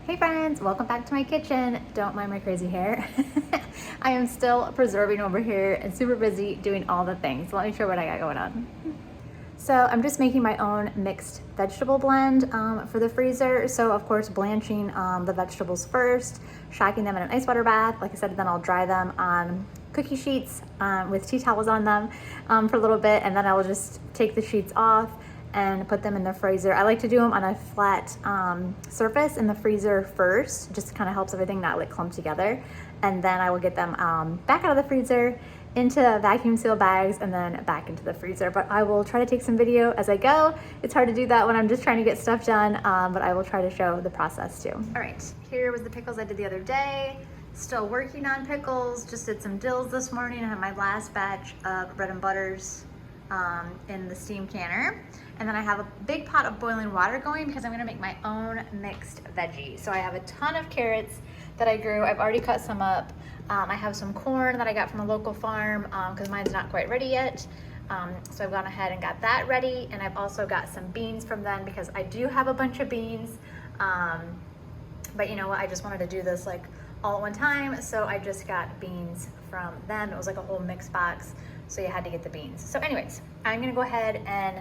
Hey friends, welcome back to my kitchen. Don't mind my crazy hair. I am still preserving over here and super busy doing all the things. Let me show you what I got going on. So I'm just making my own mixed vegetable blend for the freezer. So of course blanching the vegetables first, shocking them in an ice water bath. Like I said, then I'll dry them on cookie sheets with tea towels on them for a little bit, and then I will just take the sheets off and put them in the freezer. I like to do them on a flat surface in the freezer first, just kind of helps everything not like clump together. And then I will get them back out of the freezer into vacuum seal bags and then back into the freezer. But I will try to take some video as I go. It's hard to do that when I'm just trying to get stuff done, but I will try to show the process too. All right, here was the pickles I did the other day. Still working on pickles, just did some dills this morning. I have my last batch of bread and butters in the steam canner. And then I have a big pot of boiling water going because I'm gonna make my own mixed veggie. So I have a ton of carrots that I grew. I've already cut some up. I have some corn that I got from a local farm because mine's not quite ready yet. So I've gone ahead and got that ready. And I've also got some beans from them because I do have a bunch of beans. But you know what, I just wanted to do this like all at one time. So I just got beans from them. It was like a whole mix box. So you had to get the beans. So anyways, I'm gonna go ahead and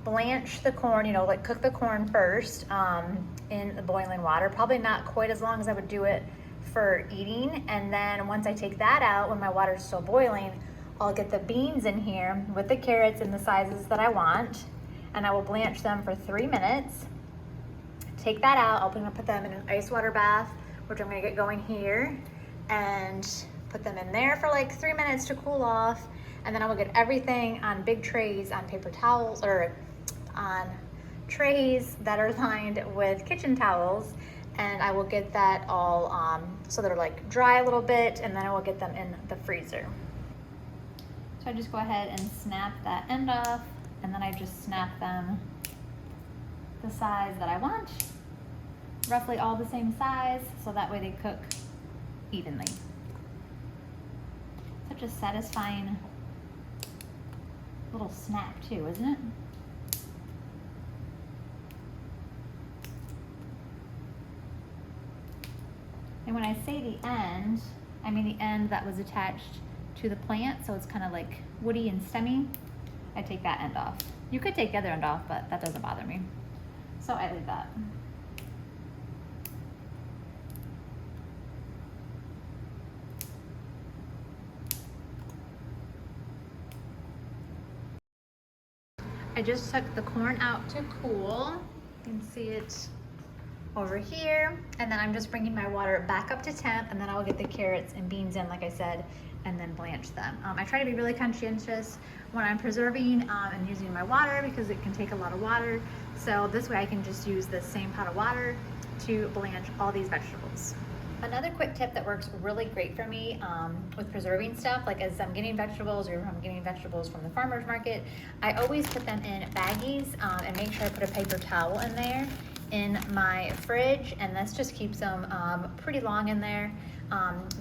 blanch the corn, you know, like cook the corn first in the boiling water. Probably not quite as long as I would do it for eating. And then once I take that out, when my water is still boiling, I'll get the beans in here with the carrots in the sizes that I want. And I will blanch them for 3 minutes. Take that out, I'm gonna put them in an ice water bath, which I'm gonna get going here, and put them in there for like 3 minutes to cool off. And then I will get everything on big trays on paper towels or on trays that are lined with kitchen towels, and I will get that all so they're like dry a little bit, and then I will get them in the freezer. So I just go ahead and snap that end off, and then I just snap them the size that I want, roughly all the same size, so that way they cook evenly. Such a satisfying little snap too, isn't it? And when I say the end, I mean the end that was attached to the plant, so it's kind of like woody and stemmy. I take that end off. You could take the other end off, but that doesn't bother me. So I leave that. I just took the corn out to cool. You can see it over here. And then I'm just bringing my water back up to temp, and then I'll get the carrots and beans in, like I said, and then blanch them. I try to be really conscientious when I'm preserving and using my water because it can take a lot of water. So this way I can just use the same pot of water to blanch all these vegetables. Another quick tip that works really great for me with preserving stuff, like as I'm getting vegetables or if I'm getting vegetables from the farmer's market, I always put them in baggies and make sure I put a paper towel in there in my fridge, and this just keeps them pretty long in there.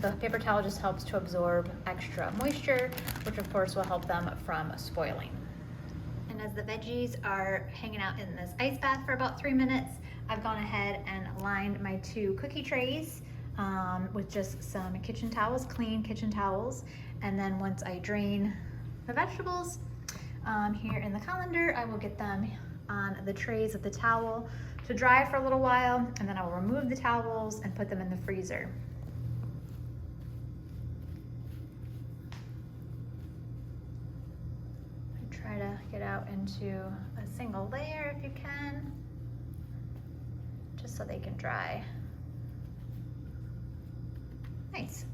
The paper towel just helps to absorb extra moisture, which of course will help them from spoiling. And as the veggies are hanging out in this ice bath for about 3 minutes, I've gone ahead and lined my 2 cookie trays with just some kitchen towels, clean kitchen towels. And then once I drain the vegetables here in the colander, I will get them on the trays of the towel to dry for a little while, and then I will remove the towels and put them in the freezer. I try to get out into a single layer if you can, just so they can dry. Nice.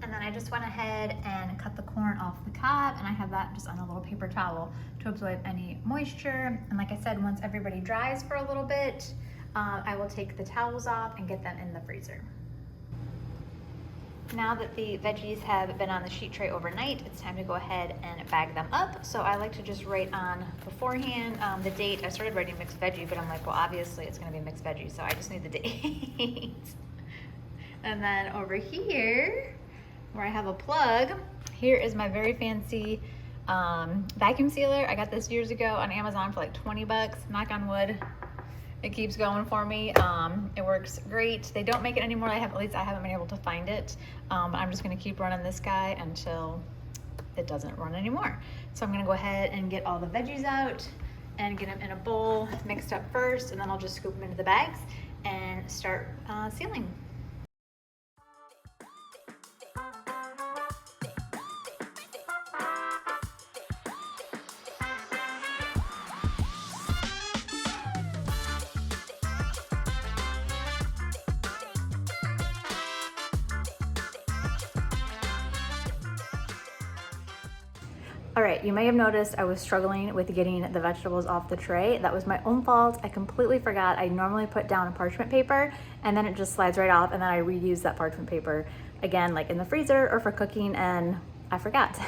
And then I just went ahead and cut the corn off the cob, and I have that just on a little paper towel to absorb any moisture. And like I said, once everybody dries for a little bit, I will take the towels off and get them in the freezer. Now that the veggies have been on the sheet tray overnight, it's time to go ahead and bag them up. So I like to just write on beforehand the date. I started writing mixed veggie, but I'm like, well, obviously it's gonna be mixed veggie, so I just need the date. And then over here, where I have a plug, here is my very fancy vacuum sealer. I got this years ago on Amazon for like 20 bucks, knock on wood. It keeps going for me. It works great. They don't make it anymore. At least I haven't been able to find it. I'm just gonna keep running this guy until it doesn't run anymore. So I'm gonna go ahead and get all the veggies out and get them in a bowl mixed up first, and then I'll just scoop them into the bags and start sealing. All right, you may have noticed I was struggling with getting the vegetables off the tray. That was my own fault. I completely forgot. I normally put down a parchment paper and then it just slides right off, and then I reuse that parchment paper again, like in the freezer or for cooking, and I forgot.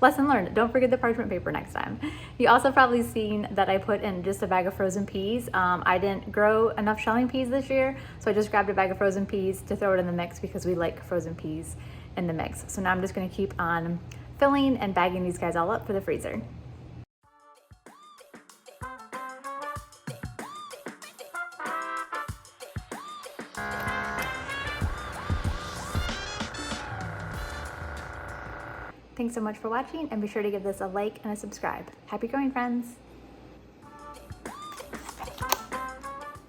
Lesson learned, don't forget the parchment paper next time. You also probably seen that I put in just a bag of frozen peas. I didn't grow enough shelling peas this year, so I just grabbed a bag of frozen peas to throw it in the mix because we like frozen peas in the mix. So now I'm just gonna keep on filling and bagging these guys all up for the freezer. Thanks so much for watching, and be sure to give this a like and a subscribe. Happy growing, friends!